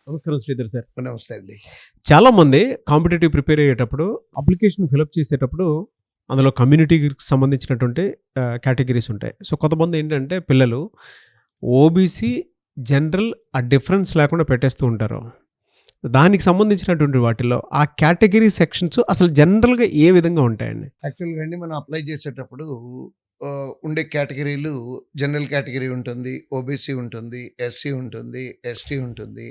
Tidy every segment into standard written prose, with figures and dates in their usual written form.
నమస్కారం శ్రీధర్ సార్. నమస్తే అండి. చాలామంది కాంపిటేటివ్ ప్రిపేర్ అయ్యేటప్పుడు అప్లికేషన్ ఫిలప్ చేసేటప్పుడు అందులో కమ్యూనిటీకి సంబంధించినటువంటి కేటగిరీస్ ఉంటాయి. సో కొంతమంది ఏంటంటే పిల్లలు ఓబీసీ, జనరల్ ఆ డిఫరెన్స్ లేకుండా పెట్టేస్తూ ఉంటారు. దానికి సంబంధించినటువంటి వాటిల్లో ఆ కేటగిరీ సెక్షన్స్ అసలు జనరల్గా ఏ విధంగా ఉంటాయండి? యాక్చువల్గా అండి మనం అప్లై చేసేటప్పుడు ఉండే కేటగిరీలు జనరల్ కేటగిరీ ఉంటుంది, ఓబీసీ ఉంటుంది, ఎస్సీ ఉంటుంది, ఎస్టీ ఉంటుంది,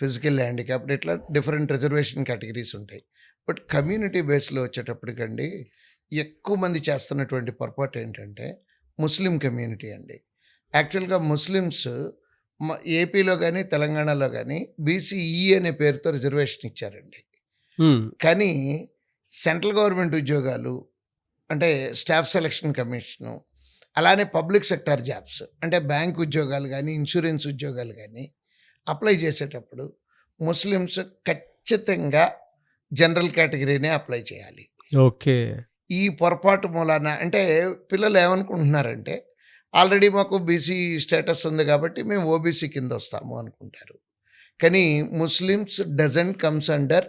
ఫిజికల్ హ్యాండిక్యాప్డ్, ఇట్లా డిఫరెంట్ రిజర్వేషన్ కేటగిరీస్ ఉంటాయి. బట్ కమ్యూనిటీ బేస్లో వచ్చేటప్పటికండి ఎక్కువ మంది చేస్తున్నటువంటి పొరపాటు ఏంటంటే ముస్లిం కమ్యూనిటీ అండి. యాక్చువల్గా ముస్లిమ్స్ ఏపీలో కానీ తెలంగాణలో కానీ బీసీఈ అనే పేరుతో రిజర్వేషన్ ఇచ్చారండి. కానీ సెంట్రల్ గవర్నమెంట్ ఉద్యోగాలు అంటే స్టాఫ్ సెలక్షన్ కమిషను, అలానే పబ్లిక్ సెక్టార్ జాబ్స్ అంటే బ్యాంక్ ఉద్యోగాలు కానీ ఇన్సూరెన్స్ ఉద్యోగాలు కానీ అప్లై చేసేటప్పుడు ముస్లిమ్స్ ఖచ్చితంగా జనరల్ కేటగిరీనే అప్లై చేయాలి. ఓకే. ఈ పొరపాటు మూలాన అంటే పిల్లలు ఏమనుకుంటున్నారంటే ఆల్రెడీ మాకు బీసీ స్టేటస్ ఉంది కాబట్టి మేము ఓబీసీ కింద వస్తాము అనుకుంటారు. కానీ Muslims doesn't comes under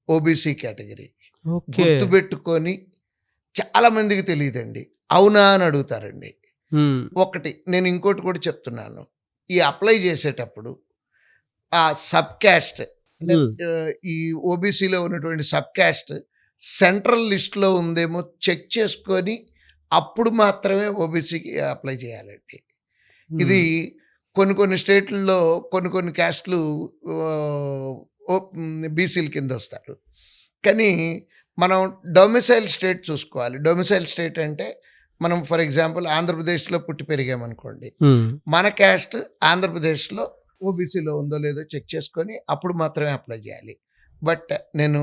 OBC category. గుర్తుపెట్టుకొని చాలామందికి తెలియదండి. అవునా అని అడుగుతారండి. ఒకటి నేను ఇంకోటి కూడా చెప్తున్నాను, ఈ అప్లై చేసేటప్పుడు ఆ సబ్ క్యాస్ట్ అంటే ఈ ఓబీసీలో ఉన్నటువంటి సబ్ క్యాస్ట్ సెంట్రల్ లిస్ట్లో ఉందేమో చెక్ చేసుకొని అప్పుడు మాత్రమే ఓబీసీకి అప్లై చేయాలండి. ఇది కొన్ని స్టేట్లలో కొన్ని క్యాస్ట్లు బీసీల కింద వస్తారు. కానీ మనం డొమిసైల్ స్టేట్ చూసుకోవాలి. డొమిసైల్ స్టేట్ అంటే మనం ఫర్ ఎగ్జాంపుల్ ఆంధ్రప్రదేశ్లో పుట్టి పెరిగామనుకోండి, మన క్యాస్ట్ ఆంధ్రప్రదేశ్లో ఓబీసీలో ఉందో లేదో చెక్ చేసుకొని అప్పుడు మాత్రమే అప్లై చేయాలి. బట్ నేను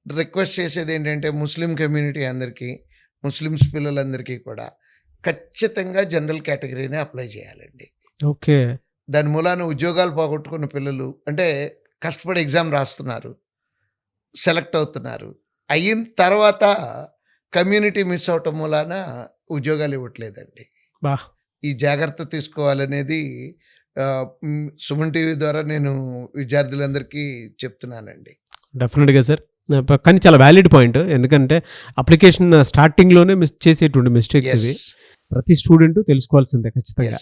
రిక్వెస్ట్ చేసేది ఏంటంటే ముస్లిం కమ్యూనిటీ అందరికీ, ముస్లిమ్స్ పిల్లలందరికీ కూడా ఖచ్చితంగా జనరల్ కేటగిరీనే అప్లై చేయాలండి. ఓకే. దాని మూలాన ఉద్యోగాలు పోగొట్టుకున్న పిల్లలు అంటే కష్టపడి ఎగ్జామ్ రాస్తున్నారు, సెలెక్ట్ అవుతున్నారు, అయిన తర్వాత కమ్యూనిటీ మిస్ అవటం మూలాన ఉద్యోగాలు ఇవ్వట్లేదండి. ఈ జాగ్రత్త తీసుకోవాలనేది సుమన్ టీవీ ద్వారా నేను విద్యార్థులందరికీ చెప్తున్నానండి. డెఫినెట్గా సార్. కానీ చాలా వ్యాలిడ్ పాయింట్. ఎందుకంటే అప్లికేషన్ స్టార్టింగ్లోనే చేసేటువంటి మిస్టేక్స్ ఇవి ప్రతి స్టూడెంట్ తెలుసుకోవాల్సిందే ఖచ్చితంగా.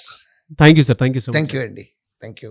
Thank you sir. Thank you so much. Thank you అండి. Thank you.